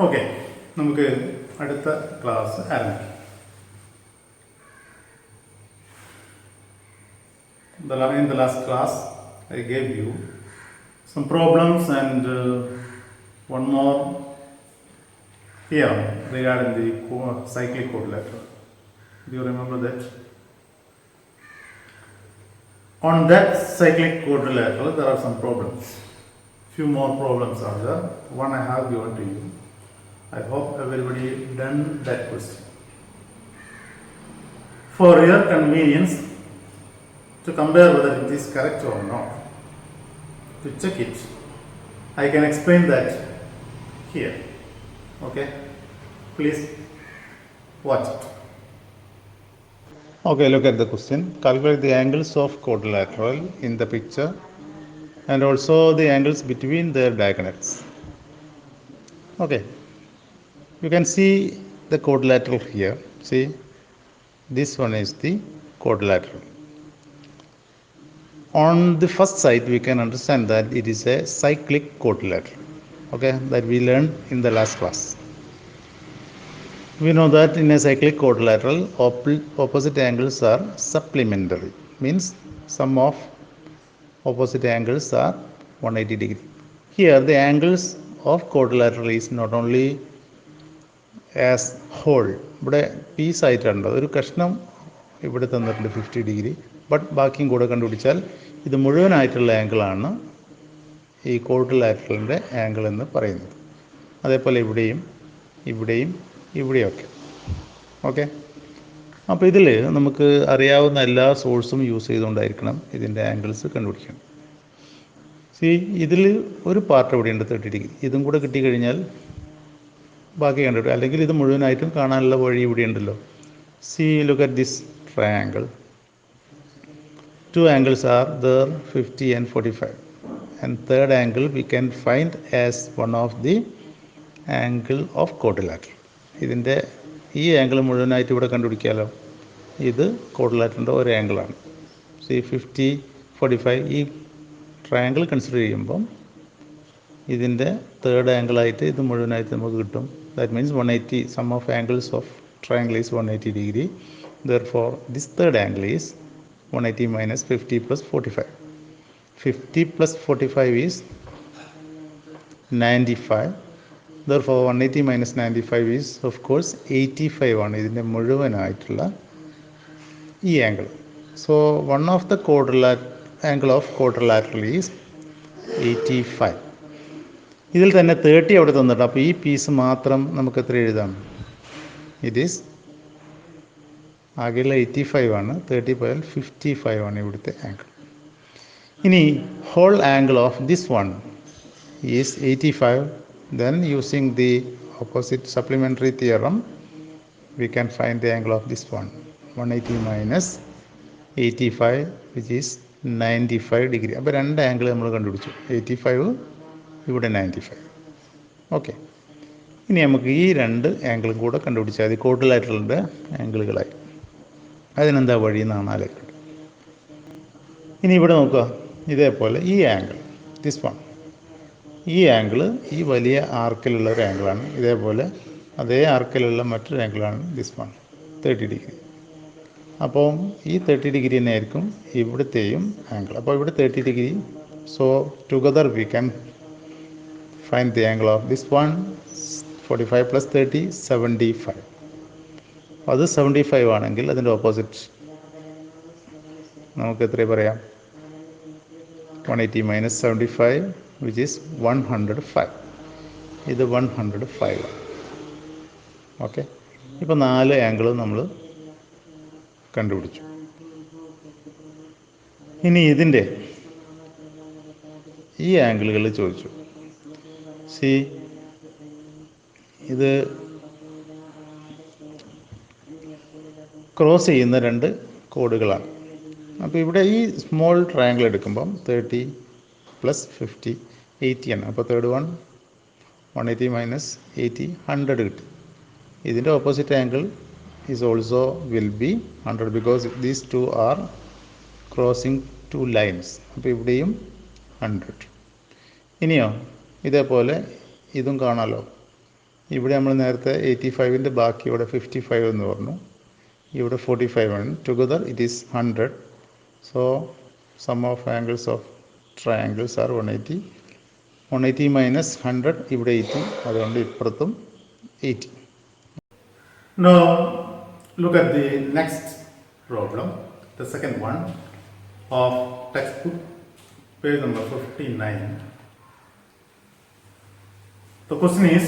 Okay, നമുക്ക് അടുത്ത class ആരംഭിക്കാം. In the last class, I gave you some problems and one more theorem regarding the cyclic quadrilateral. Do you remember that? On that cyclic quadrilateral, there are some problems. Few more problems are there. One I have given to you. I hope everybody done that question. For your convenience, to compare whether it is correct or not, to check it, I can explain that here. Okay, please watch it. Okay, look at the question. Calculate the angles of quadrilateral in the picture and also the angles between their diagonals. Okay, you can see the quadrilateral here. See, this one is the quadrilateral. On the first side, we can understand that it is a cyclic quadrilateral. Okay, that we learned in the last class. We know that in a cyclic quadrilateral, opposite angles are supplementary. Means sum of opposite angles are 180 degree. Here, the angles of quadrilateral is not only as whole. ഇവിടെ piece ആയിട്ടുണ്ട്, ഒരു കഷ്ണം ഇവിടെ തന്നിട്ടുണ്ട് 50 degree. But ബാക്കിയും കൂടെ കണ്ടുപിടിച്ചാൽ ഇത് മുഴുവനായിട്ടുള്ള ആംഗിളാണ് ഈ ക്വാഡ്രിലാറ്ററലിൻ്റെ ആംഗിൾ എന്ന് പറയുന്നത്. അതേപോലെ ഇവിടെയും ഇവിടെയും ഇവിടെയൊക്കെ. ഓക്കെ, അപ്പോൾ ഇതിൽ നമുക്ക് അറിയാവുന്ന എല്ലാ സോഴ്സും യൂസ് ചെയ്തുകൊണ്ടായിരിക്കണം ഇതിൻ്റെ ആംഗിൾസ് കണ്ടുപിടിക്കണം. ഇതിൽ ഒരു പാർട്ട് ഇവിടെയുണ്ട് 30 ഡിഗ്രി. ഇതും കൂടെ കിട്ടിക്കഴിഞ്ഞാൽ ബാക്കി കണ്ടുപിടിക്കും. അല്ലെങ്കിൽ ഇത് മുഴുവനായിട്ടും കാണാനുള്ള വഴി ഇവിടെ ഉണ്ടല്ലോ. look at this triangle. Two angles are there, 50 and 45. And third angle we can find as one of the angle of quadrilateral. ഇതിൻ്റെ ഈ ആംഗിൾ മുഴുവനായിട്ട് ഇവിടെ കണ്ടുപിടിക്കാമല്ലോ. ഇത് ക്വാഡ്രിലാറ്ററിൻ്റെ ഒരു ആംഗിളാണ്. 50, 45 ഈ ട്രയാങ്കിൾ കൺസിഡർ ചെയ്യുമ്പം ഇതിൻ്റെ തേർഡ് ആംഗിളായിട്ട് ഇത് മുഴുവനായിട്ട് നമുക്ക് കിട്ടും. That means 180. Sum of angles of triangle is 180 degree. Therefore, this third angle is 180 minus 50 plus 45. 50 plus 45 is 95. Therefore, 180 minus 95 is of course 85 ആണ് ഇതിൻ്റെ മുഴുവനായിട്ടുള്ള ഈ angle. So, one of the angle of quadrilateral is 85. ഇതിൽ തന്നെ 30 അവിടെ തന്നിട്ട്, അപ്പോൾ ഈ piece മാത്രം നമുക്ക് എത്ര എഴുതാം? ഇറ്റ് ഈസ് ആകെയുള്ള 85 ആണ്. 30 പോയാൽ 55 ആണ് ഇവിടുത്തെ ആംഗിൾ. ഇനി whole angle of this one is 85. Then using the opposite supplementary theorem we can find the angle of this one. 180 minus 85 which is 95 degree. അപ്പോൾ രണ്ട് ആംഗിൾ നമ്മൾ കണ്ടുപിടിച്ചു. 85 ഇവിടെ 95. ഓക്കെ, ഇനി നമുക്ക് ഈ രണ്ട് ആംഗിളും കൂടെ കണ്ടുപിടിച്ചാൽ മതി ക്വാഡ്രിലാറ്ററലിൻ്റെ ആംഗിളുകളായി. അതിനെന്താ വഴി എന്നാണ് ആലോചിക്കുന്നത്. ഇനി ഇവിടെ നോക്കുക, ഇതേപോലെ ഈ ആംഗിൾ ദിസ് വൺ, ഈ ആംഗിൾ ഈ വലിയ ആർക്കിലുള്ള ഒരു ആംഗിളാണ്. ഇതേപോലെ അതേ ആർക്കിലുള്ള മറ്റൊരു ആംഗിളാണ് ദിസ് വൺ, 30 ഡിഗ്രി. അപ്പോൾ ഈ 30 ഡിഗ്രി തന്നെ ആയിരിക്കും ഇവിടുത്തെയും ആംഗിൾ. അപ്പോൾ ഇവിടെ 30 degree. So together we can find the angle of this one. 45 plus 30, 75. അത് 75 ആണെങ്കിൽ അതിൻ്റെ ഓപ്പോസിറ്റ് നമുക്ക് എത്ര പറയാം? 180 മൈനസ് 75 വിച്ച് ഈസ് 105. ഇത് 105 ആണ്. ഓക്കെ, ഇപ്പോൾ 4 ആംഗിളും നമ്മൾ കണ്ടുപിടിച്ചു. ഇനി ഇതിൻ്റെ ഈ ആംഗിളുകൾ ചോദിച്ചു. ഇത് ക്രോസ് ചെയ്യുന്ന രണ്ട് കോഡുകളാണ്. അപ്പോൾ ഇവിടെ ഈ സ്മോൾ ട്രയാങ്കിൾ എടുക്കുമ്പം 30 പ്ലസ് 50 80 ആണ്. അപ്പോൾ തേർഡ് വൺ 180 മൈനസ് 80 100 കിട്ടി. ഇതിൻ്റെ opposite angle is also will be 100 because these two are crossing two lines. അപ്പോൾ ഇവിടെയും 100. ഇനിയോ ഇതേപോലെ ഇതും കാണാമല്ലോ. ഇവിടെ നമ്മൾ നേരത്തെ 85ൻ്റെ ബാക്കി ഇവിടെ 55 എന്ന് പറഞ്ഞു, ഇവിടെ 45 ആണ്. Together it is 100. So sum of angles of triangles are 180. 180 minus 100 ഇവിടെ 80, അതുകൊണ്ട് ഇപ്പുറത്തും 80. Now look at the next problem, the second one of textbook, page number 59. The question is,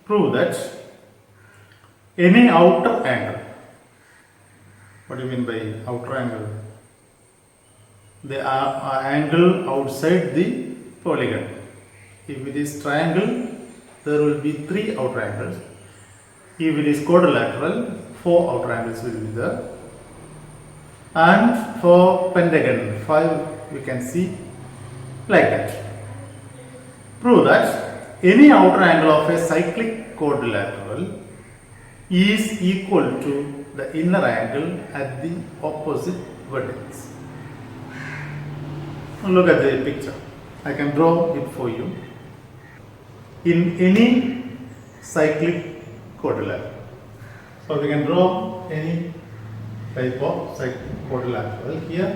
prove that any outer angle. What do you mean by outer angle? The angle outside the polygon. If it is triangle, there will be 3 outer angles. If it is quadrilateral, 4 outer angles will be there. And for pentagon, 5 we can see like that. Prove that any outer angle of a cyclic quadrilateral is equal to the inner angle at the opposite vertex. Look at the picture. I can draw it for you. In any cyclic quadrilateral, so we can draw any type of cyclic quadrilateral here.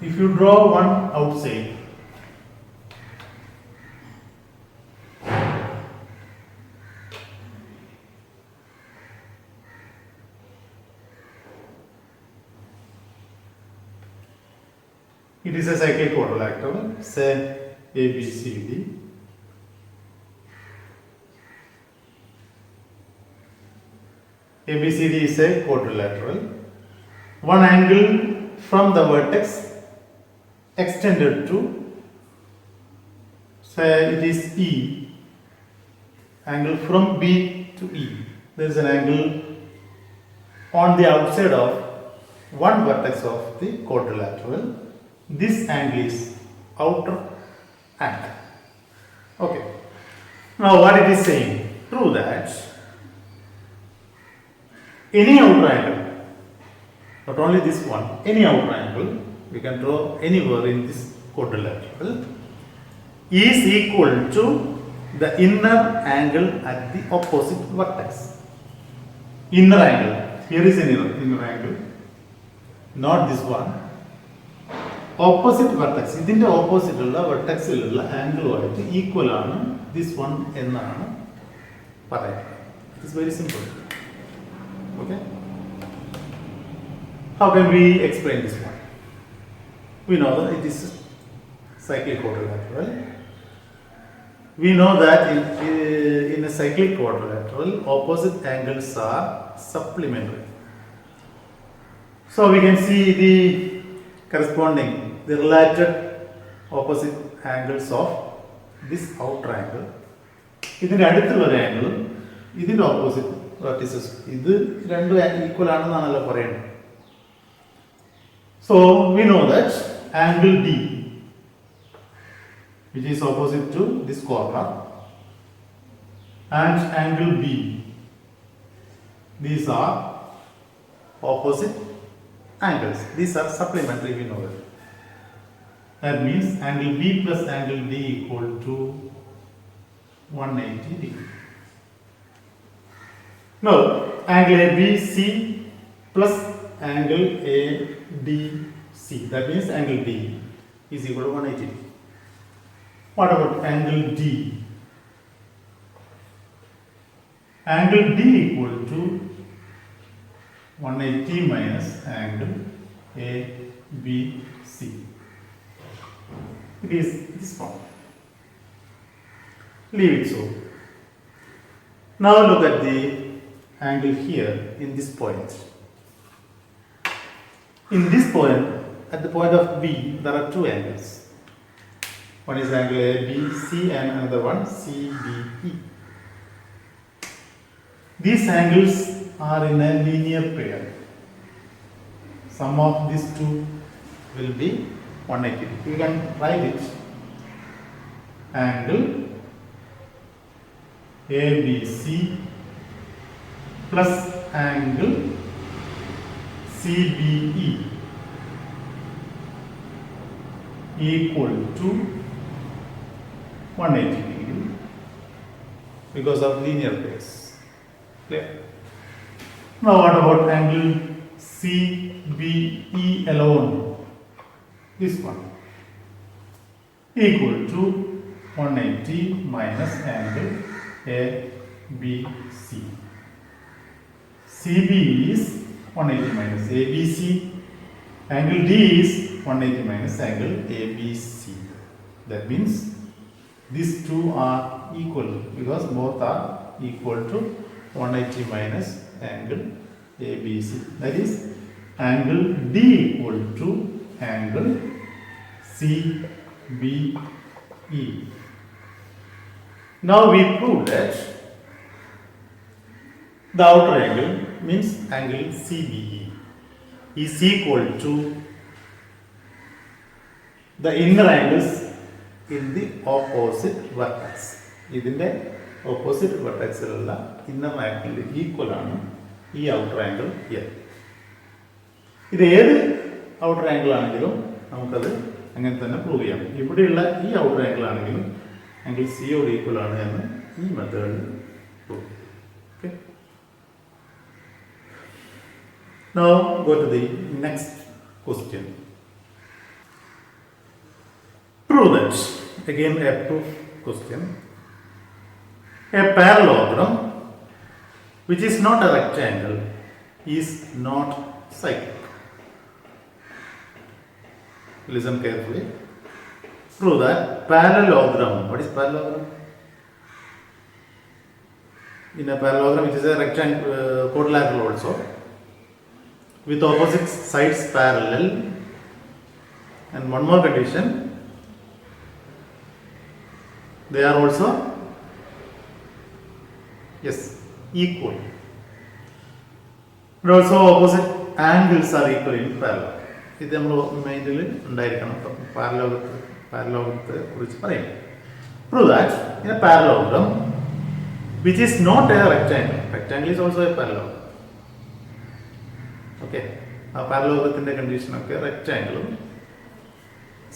If you draw one outside, it is a cyclic quadrilateral, say ABCD. ABCD is a quadrilateral. One angle from the vertex extended to, say it is E, angle from B to E. There is an angle on the outside of one vertex of the quadrilateral. This angle is outer angle. Okay. Now what it is saying? Prove that any outer angle, not only this one, any outer angle, we can draw anywhere in this quadrilateral, is equal to the inner angle at the opposite vertex. Inner angle, here is an inner angle, not this one. Opposite vertex, ഇതിന്റെ opposite ഉള്ള വെർട്ടെക്സിലുള്ള ആംഗിളുമായിട്ട് equal ആണ് this one എന്നാണ് പറയുന്നത്. It is very simple. Okay, how can we explain this one? We know that it is cyclic quadrilateral. We know that in a cyclic quadrilateral, opposite angles are supplementary. So we can see the corresponding, the related opposite angles of this outer angle. ഇതിന്റെ അടുത്തുള്ള ഒരു angle ഇതിന്റെ opposite vertices, ഇത് രണ്ടും equal ആണെന്നാണല്ലോ പറയുന്നത്. So we know that angle D, which is opposite to this corner, and angle B, these are opposite angles. These are supplementary, we know that. That means angle B plus angle D equal to 180 degree. Now angle ABC plus angle ADC, that means angle D is equal to 180 degree. What about angle D? Angle D equal to 180 minus angle ABC. It is this one. Leave it so. Now look at the angle here in this point. In this point, at the point of B, there are two angles. One is angle ABC and another one CDE. These angles are in a linear pair. Sum of these two will be 180. You can write it. Angle ABC plus angle CBE equal to 180 degree because of linear phase. Clear? Now what about angle CBE alone? This one equal to 180 minus angle ABC. CB is 180 minus ABC. Angle D is 180 minus angle ABC. That means these two are equal because both are equal to 180 minus angle ABC. That is angle D equal to angle CBE. Now we prove that the outer angle means angle CBE is equal to the inner angles in the opposite vertex. ഇതിൻ്റെ opposite വെർട്ടെക്സിലുള്ള inner ആംഗിളിൽ equal ആണ് ഈ outer angle here. ഇത് ഏത് outer angle ആണെങ്കിലും നമുക്കത് അങ്ങനെ തന്നെ പ്രൂവ് ചെയ്യാം. ഇവിടെയുള്ള ഈ ഔട്ടർ ആംഗിൾ ആണെങ്കിലും ആംഗിൾ സിയോട് ഈക്വൽ ആണ് എന്ന് ഈ മെത്തേഡിൽ പ്രൂവ് ചെയ്യാം. Okay. Now go to the next question. Prove that. Again a proof question. A parallelogram which is not a rectangle is not cyclic. Listen carefully. Prove that parallelogram. What is parallelogram? In a parallelogram which is a rectangle, quadrilateral also, with opposite sides parallel, and one more condition, they are also equal, but also opposite angles are equal in parallel. ഇത് നമ്മൾ മൈൻഡിൽ ഉണ്ടായിരിക്കണം. പാരലോഗത്തെ കുറിച്ച് പറയും. Prove that in a parallelogram which is not a rectangle. Rectangle is also a parallelogram. Okay. ആ പാരലോഗത്തിൻ്റെ കണ്ടീഷനൊക്കെ റെക്റ്റാങ്കിളും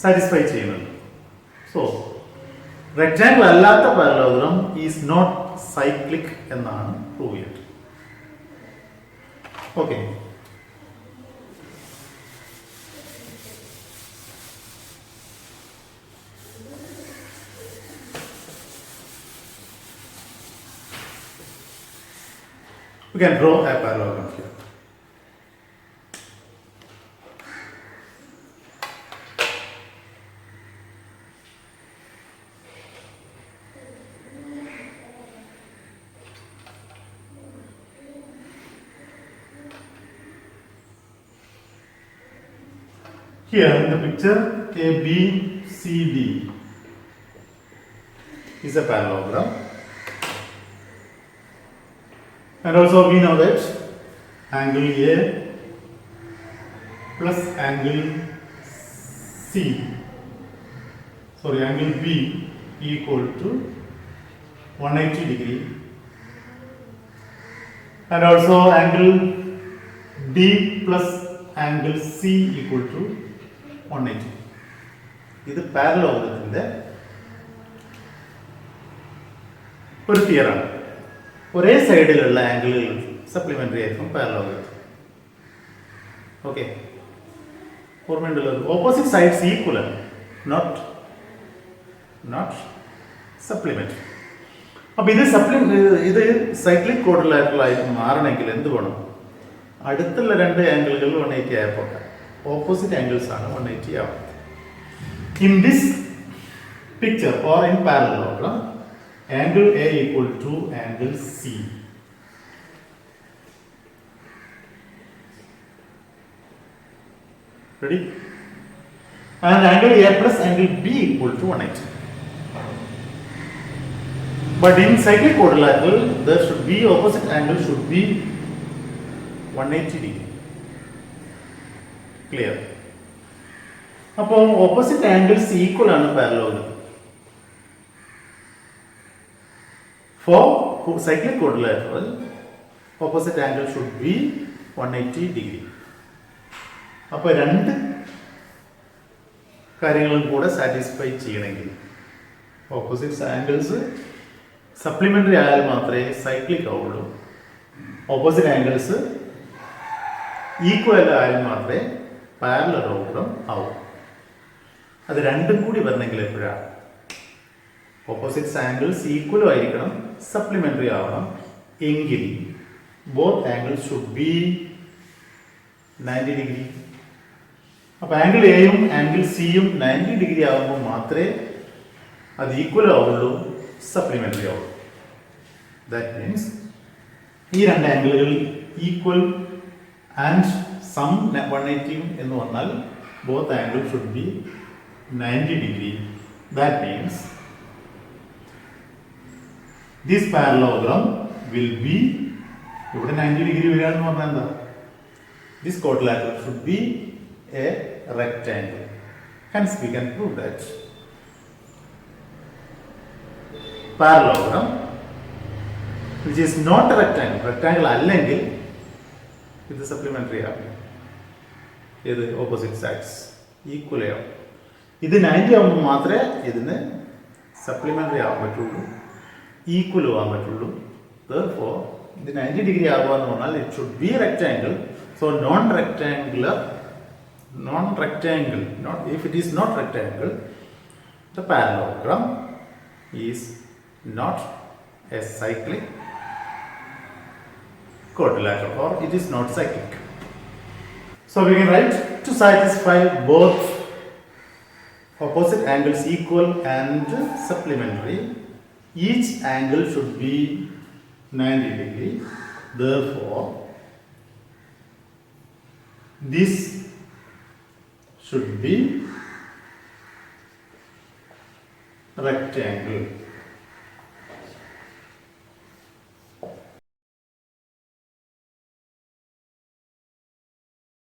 satisfy ചെയ്യുന്നുണ്ട്. So rectangle അല്ലാത്ത parallelogram is not cyclic എന്നാണ് പ്രൂവ് ചെയ്തത്. Okay. We can draw a parallelogram here. Here in the picture, ABCD is a parallelogram, and also we know that angle A plus angle angle B equal to 180 degree, and also angle D plus angle C equal to 180. ഇത് പാരലോഗത്തിന്റെ ഒരു തിയറാണ്. ഒരേ സൈഡിലുള്ള ആംഗിളുകൾ supplementary ആയിരിക്കും പാരലോഗത്തിൽ. Okay. ഓർമ്മയുണ്ടല്ലോ, opposite sides equal ആണ്, not supplementary. അപ്പൊ ഇത് cyclic quadrilateral ആയിട്ട് മാറണമെങ്കിൽ എന്ത് വേണം? അടുത്തുള്ള രണ്ട് ആംഗിളുകൾ 180 ആയപ്പോൾ opposite angles are 180 out. In this picture or in parallelogram, angle A equal to angle C. Ready? And angle A plus angle B equal to 180. But in cyclic quadrilateral, there should be opposite angle should be 180 degree. Clear? അപ്പോൾ opposite angles equal ആണ് parallelogram. For cyclic quadrilateral opposite angle should be 180 degree. അപ്പോൾ രണ്ട് കാര്യങ്ങളും കൂടെ satisfy ചെയ്യണമെങ്കിൽ opposites angles supplementary ആയാൽ മാത്രമേ cyclic ആവുള്ളൂ. ഓപ്പോസിറ്റ് ആംഗിൾസ് ഈക്വൽ ആയാൽ മാത്രമേ പാരലലോഗ്രം ആവൂ. അത് രണ്ടും കൂടി വരണമെങ്കിൽ എപ്പോഴാണ്? ഓപ്പോസിറ്റ്സ് ആംഗിൾസ് ഈക്വലും ആയിരിക്കണം, സപ്ലിമെൻ്ററി ആവണം. എങ്കിൽ both angles should be 90 degree. അപ്പോൾ ആംഗിൾ എയും ആംഗിൾ സിയും 90 ഡിഗ്രി ആകുമ്പോൾ മാത്രമേ അത് ഈക്വൽ ആവുള്ളൂ, സപ്ലിമെൻ്ററി ആവുള്ളൂ. ദാറ്റ് മീൻസ് ഈ രണ്ട് ആംഗിളുകൾ ഈക്വൽ ആൻഡ് സം 180 എന്ന് പറഞ്ഞാൽ both angle should B 90 degree. That means this parallelogram will be, ഇവിടെ 90 ഡിഗ്രി വരിക എന്ന് പറഞ്ഞാൽ എന്താ? This quadrilateral should be a rectangle. Hence we can prove that parallelogram which is not a rectangle അല്ലെങ്കിൽ ഇത് supplementary ആവും. ഇത് ഓപ്പോസിറ്റ് സൈഡ്സ് ഈക്വൽ ആവും. ഇത് 90 ആകുമ്പോൾ മാത്രമേ ഇതിന് സപ്ലിമെൻ്ററി ആവാൻ പറ്റുള്ളൂ, ഈക്വലും ആവാൻ പറ്റുള്ളൂ. Therefore ഇത് 90 ഡിഗ്രി ആവുക എന്ന് പറഞ്ഞാൽ it should be rectangle. So if it is not rectangle, the parallelogram is not a cyclic quadrilateral, or it is not cyclic. So we can write, to satisfy both opposite angles equal and supplementary, each angle should be 90 degree. Therefore this should be rectangle.